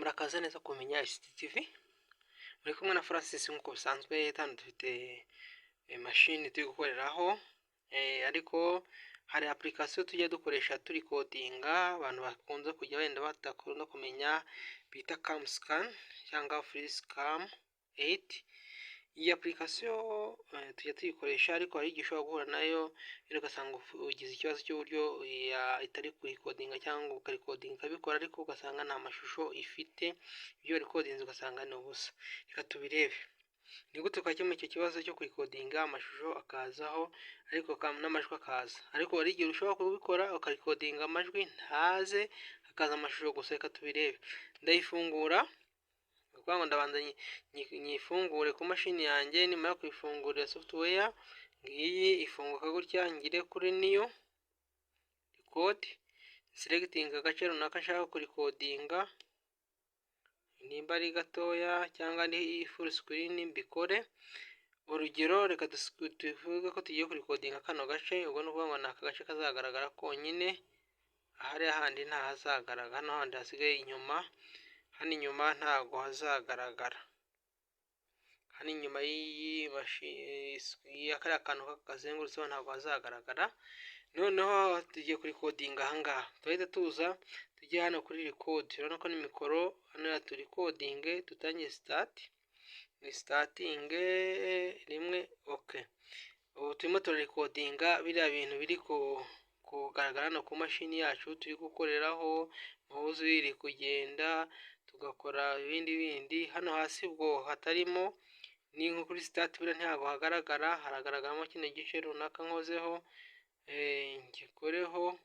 Murakaza neza kumenya ICT-TV, muri kumwe na Francis nk'uko bisanzwe. Hano dufite mashini turi gukoreraho, ariko hari application tujya dukoresha turi codinga, abantu bakunze kujya wenda batakunda kumenya, bita CamScan cyangwa FreeScam 8. Iyi application tujya tuyikoresha, ariko hari igihe ushobora guhura nayo rero ugasanga ugize ikibazo cy'uburyo itari kurikodinga cyangwa ukarikodinga ikabikora, ariko ugasanga nta mashusho ifite, ibyo recordings ugasanga ni ubusa. Reka tubirebe ni gute twakemura icyo kibazo cyo kurikodinga amashusho akazaho ariko n'amajwi akaza, ariko hari igihe ushobora kubikora ukarikodinga amajwi ntaze, hakaza amashusho gusa. Reka tubirebe. Ndayifungura kuko ndabanza nyifungure ku mashini yanjye, nimara kuyifungurira software ngiyi ifunguka gutya, ngire kuri new record, selecting agace runaka nshaka kurikodinga, nimba ari gatoya cyangwa ari full screen mbikore. Urugero, reka tuvuge ko tugiye kurikodinga kano gace, ubwo ni ukuvuga ngo ni aka gace kazagaragara konyine, ahari ahandi ntahazagaragara, hano handi hasigaye inyuma, hano inyuma ntago hazagaragara, hano inyuma y'iyi mashini kariya kantu kazengurutseho ntabwo hazagaragara. Noneho tugiye kurikodinga ahangaha, tuhita tuza tujye hano kuri record. Urabona ko ni mikoro hano ya recording, dutangiye start, ni starting rimwe. Okay, ubu turimo turarekodinga biriya bintu biri kugaragara hano ku mashini yacu turi gukoreraho, muzi iri kugenda, tugakora ibindi. Hano hasi ubwo hatarimo, ni nko kuri start bira ntabwo hagaragara, haragaragaramo kino gice runaka nkozeho, ngikoreho.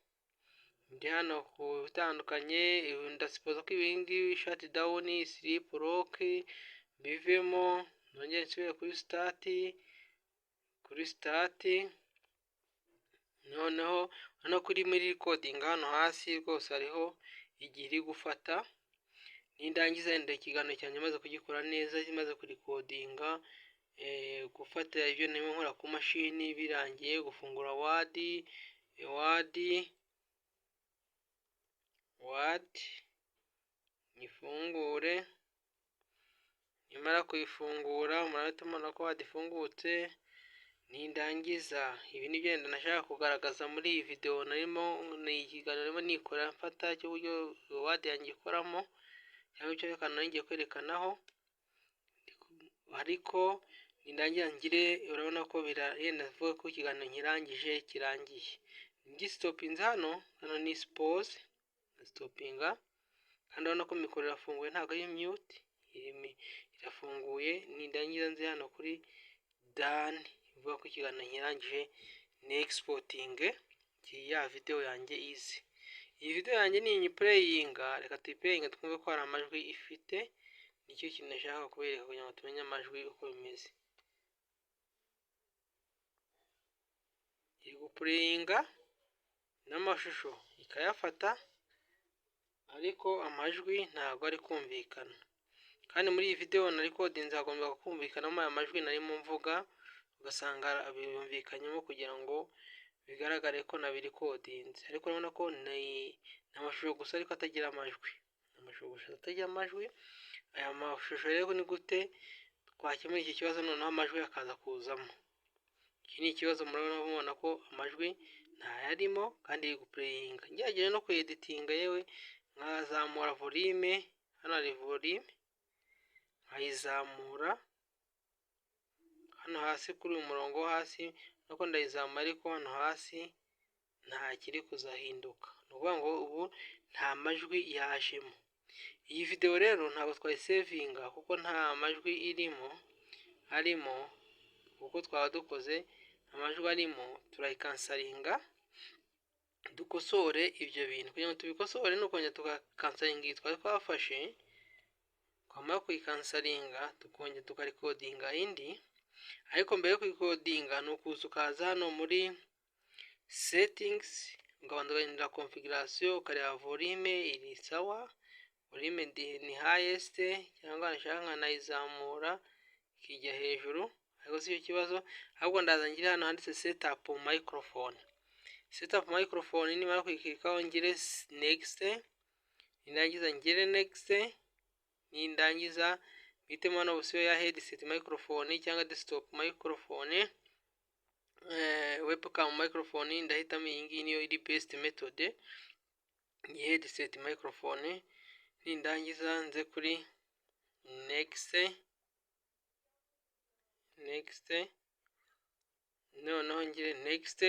Ndi hano ku bitandukanye, ndasipoza ko ibingibi shut down, sleep lock bivemo, nongere nsubire kuri start. Noneho hano kuri muri recording hano hasi rwose hariho igihe iri gufata. Nindangiza wenda ikiganiro cyanjye maze kugikora neza, maze kurikodinga, gufata ibyo nimo nkora ku mashini birangiye, gufungura word nyifungure. Nimara kuyifungura murabona ko word ifungutse. Nindangiza, ibi ni byo nashaka kugaragaza muri iyi video ni ikiganiro narimo nikora mfata cy'uburyo word yanjye ikoramo, cyangwa icyo ngiye kwerekanaho. Ariko nindangira ngire, urabona ko biragenda vuga ko ikiganiro kirangiye. Ngistopinze hano ni pause, stopinga, kandi urabona ko mikoro irafunguye ntabwo ari mute, irafunguye. Nindangiza nzi hano kuri done, ivuga ko ikiganiro kirangije, ni exporting ya video yanjye izi. Iyi video yanjye ni nyiplayinga, reka tuyiplayinga twumve ko hari amajwi ifite. Nicyo kintu nashaka kubereka kugira ngo tumenye amajwi uko bimeze. Iri guplayinga n'amashusho ikayafata, ariko amajwi ntabwo ari kumvikana. Kandi muri iyi video na recording hagomba kumvikanamo aya majwi narimo mvuga, ugasanga biyumvikanyemo kugira ngo bigaragare ko nabirekodinze. Ariko urabona ko ni amashusho gusa ariko atagira amajwi, aya mashusho rero ni gute twakemura iki kibazo noneho amajwi akaza kuzamo? Iki ni ikibazo murabona ko amajwi ntayarimo kandi iri guplayinga. Ngerageje no kueditinga, yewe nkazamura volume, hano hari volume nkayizamura hano hasi kuri uyu murongo wo hasi, nuko ndayizamura, ariko hano hasi nta kiri kuzahinduka. Ni ukuvuga ngo ubu nta majwi yajemo. Iyi video rero ntabwo twayisevinga kuko nta majwi arimo, kuko twaba dukoze amajwi arimo, turayikansaringa dukosore ibyo bintu. Kugira ngo tubikosore ni ukongera tugakansaringa iyi twari twafashe, twamara kuyikansaringa tukongera tukarekodinga indi. Ariko mbere yo kuyikodinga ni ukuza ukaza hano muri settings, ukabanza ugahindura configuration, ukareba volume iri sawa, volume ni highest, cyangwa nashaka nkanayizamura ikijya hejuru, ariko si cyo kibazo. Ahubwo ndaza ngire hano handitse setup microphone. Nimara kuyikirikaho ngire next, nindangiza ngire next, nindangiza mpitemo hano option ya headset microphone cyangwa desktop microphone, webcam microphone ndahitamo iyi ngiyi niyo iri best method, iyi headset microphone. Nindangiza nze kuri next, noneho ngire next.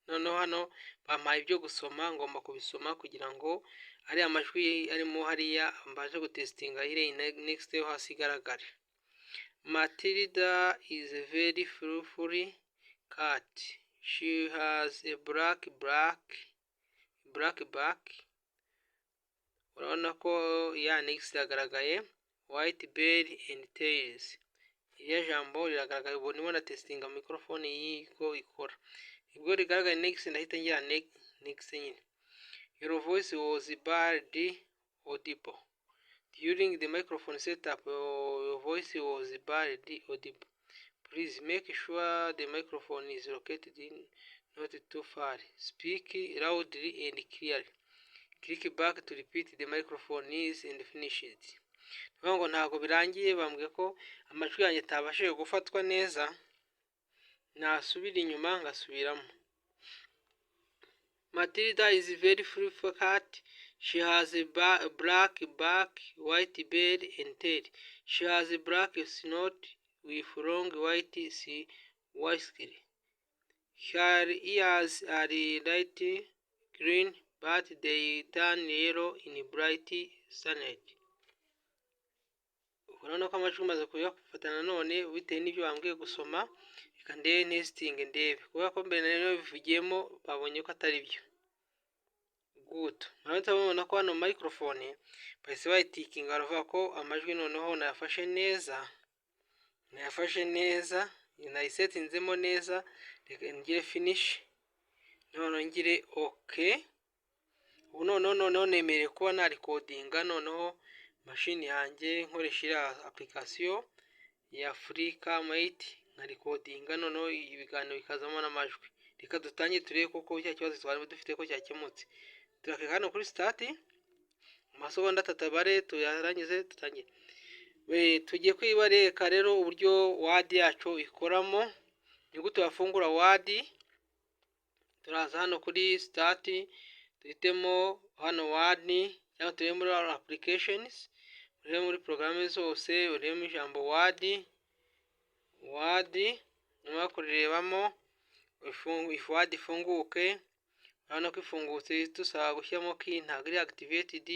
Noneho hano bampaye ibyo gusoma, ngomba kubisoma kugira ngo ari amajwi arimo hariya mbaje gutestinga ire next yo hasi igaragare. Matilda is a very fluffy cat. She has a black back. Urabona ko ya next yagaragaye. White belly and tails. Iriya jambo riragaragaye, ubu ndimo na testinga microphone yiko ikora. Ibwo rigaragaye next ndahita ngira next nyine. Your voice was barely audible. During the microphone setup, your voice was barely audible. Please make sure the microphone is located not too far. Speak loudly and clearly. Click back to repeat the microphone is and finish it. Ngo ntago birangiye, bambwiye ko amajwi yanjye atabashije gufatwa neza, nasubira inyuma ngasubiramo. Matilda is very fluffy cat. She has a black back, white belly and tail. She has a black snout with long white whiskers. Her ears are light green, but they turn yellow in bright sunlight. Urabona ko amajwi maze kuyafatana none bitewe n'ibyo bambwiye gusoma. Reka ndebe nesting ndebe, kubera ko mbere nari bivugiyemo babonye ko atari byo. Good. Murabona ko hano microphone bahise bayitikinga, baravuga ko amajwi noneho nayafashe neza, nayisetinzemo neza. Reka ngire finish, noneho ngire okay. Ubu noneho nemereye kuba na recordinga noneho machine yanjye nkoresha application ya FreeCam8 na recordinga noneho ibiganiro bikazamo n'amajwi. Reka dutangiye turebe koko cya kibazo twari dufite ko cyakemutse. Turakeka hano kuri start, amasegonda 3 bare tuyarangize tutangiye. Tugiye kwibareka rero uburyo Word yacu ikoramo. Ni gute wafungura Word. Turaza hano kuri start, tuhitemo hano Word cyangwa turebe muri applications, urebe muri programme zose, urebe ijambo Word, nyuma kurebamo if Word ifunguke. Urabona ko ifungutse, tusaba gushyiramo key ntabwo iri activated,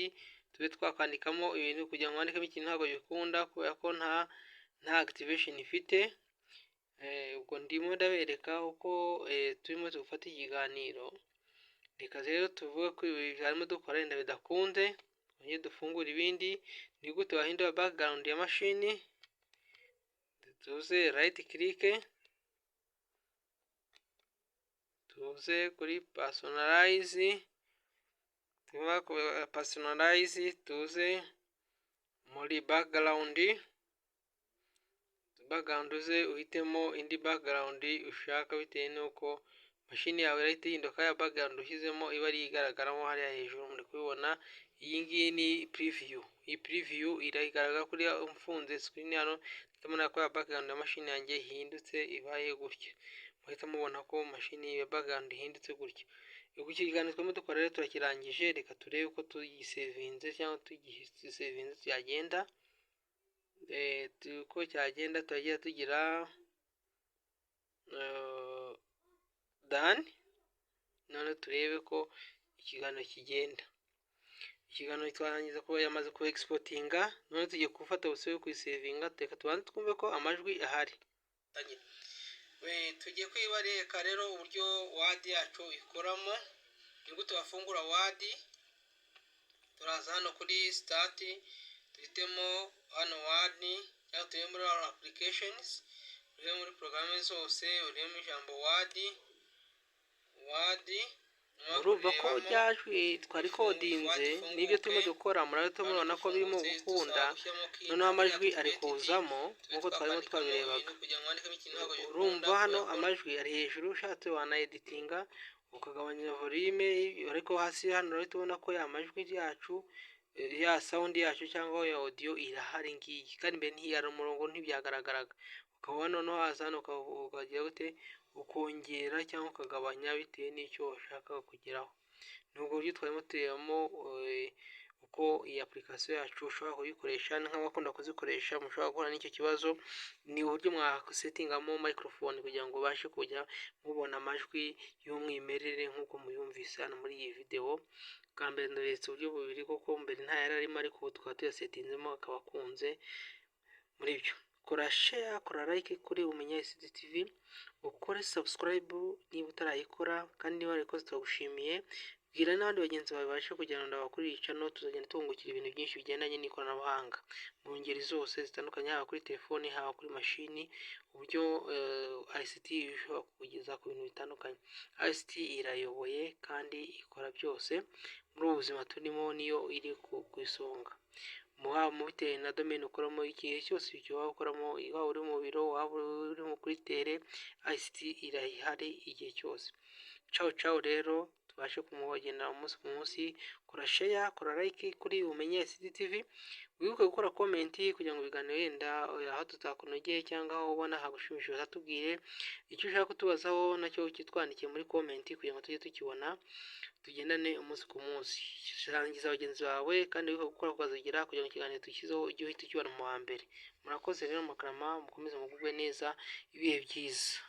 tube twakandikamo ibintu kugira ngo wandikemo ikintu ntabwo bikunda kubera ko nta activation ifite. Ubwo ndimo ndabereka uko turimo gufata ikiganiro. Reka rero tuvuge ko ibi harimo dukora wenda bidakunze, twongere dufungura ibindi. Ni gute wahindura background ya machine. Tuze right click, tuze kuri personalize, tuze muri background uze uhitemo indi background ushaka bitewe nuko machine yawe irahita ihinduka ya background ushyizemo iba ari igaragaramo hariya hejuru. Muri kubibona iyi ngiyi ni preview. Iyi preview iragaragara kuri mfunze screen hano, ndabona ko ya background ya machine yanjye ihindutse ibaye gutya. Muhita mubona ko machine ya background ihindutse gutya. Uko ikiganiro twemo dukora rero turakirangije. Reka turebe uko tugisavinze cyangwa tugisavinze cyagenda. Uko cyagenda turagira tugira done. None turebe ko ikiganiro kigenda. Ikiganiro twarangiza ko yamaze ku exportinga, none tugiye gufata ubuse yo kwisavinga. Reka tubanze twumve ko amajwi ahari. Tugiye kwibareka rero uburyo Word yacu ikoramo. Ni gute wafungura Word. Turaza hano kuri start, tuhitemo hano Word cyangwa tuye muri applications, urebe muri programme zose, urebe ijambo Word. Urumva ko ryajwi twari kodinze n'ibyo turimo dukora, murabona ko birimo gukunda. Noneho amajwi ari kuzamo nkuko twarimo twabirebaga. Urumva hano amajwi ari hejuru, ushatse wana editinga ukagabanya volume, ariko hasi hano urahita ubona ko ya majwi yacu ya sound yacu cyangwa ya audio irahari ngiyi, kandi mbere ntiyari umurongo ntibyagaragaraga. Ukaba noneho waza hano ukagira gute ukongera cyangwa ukagabanya bitewe n'icyo washakaga kugeraho. Ni ubwo buryo twarimo turebamo uko iyi application yacu ushobora kuyikoresha, nk'abakunda kuzikoresha mushobora guhura n'icyo kibazo. Ni uburyo mwasetingamo microphone kugira ngo ubashe kujya mubona amajwi y'umwimerere nk'uko muyumvise hano muri iyi video. Bwa mbere ndaretse uburyo bubiri kuko mbere nta yari arimo, ariko ubu tukaba tuyasetinzemo akaba akunze. Muri byo kora share, kora like kuri Umenya ICT TV, ukore subscribe niba utarayikora, kandi niba warayikoze turagushimiye. Bwira n'abandi bagenzi bawe babashe kugenda ndabakuri iyi channel, tuzagenda tungukira ibintu byinshi bigendanye n'ikoranabuhanga mu ngeri zose zitandukanye, haba kuri telefoni, haba kuri mashini. Uburyo ICT ishobora kukugeza ku bintu bitandukanye. ICT irayoboye kandi ikora byose muri ubu buzima turimo, niyo iri ku isonga. Mu bitewe na domaine ukoramo, igihe cyose icyo waba ukoramo, waba uri mu biro, waba uri kuri tele, ICT irahari igihe cyose. Ciao rero, tubashe kumubagenda umunsi ku munsi. Kora share, kora like kuri Umenya ICT TV, wibuke gukora comment kugira ngo ibiganiro wenda aho tutakunogeye cyangwa aho ubona hagushimishije uzatubwire. Icyo ushaka kutubazaho nacyo ukitwandikiye muri comment kugira ngo tujye tukibona, tugendane umunsi ku munsi. Sangiza bagenzi bawe kandi wibuke gukora kukazigira kugira ngo ikiganiro dushyizeho ujye uhita ukibona mu wa mbere. Murakoze rero mukarama, mukomeze mugubwe neza, ibihe byiza.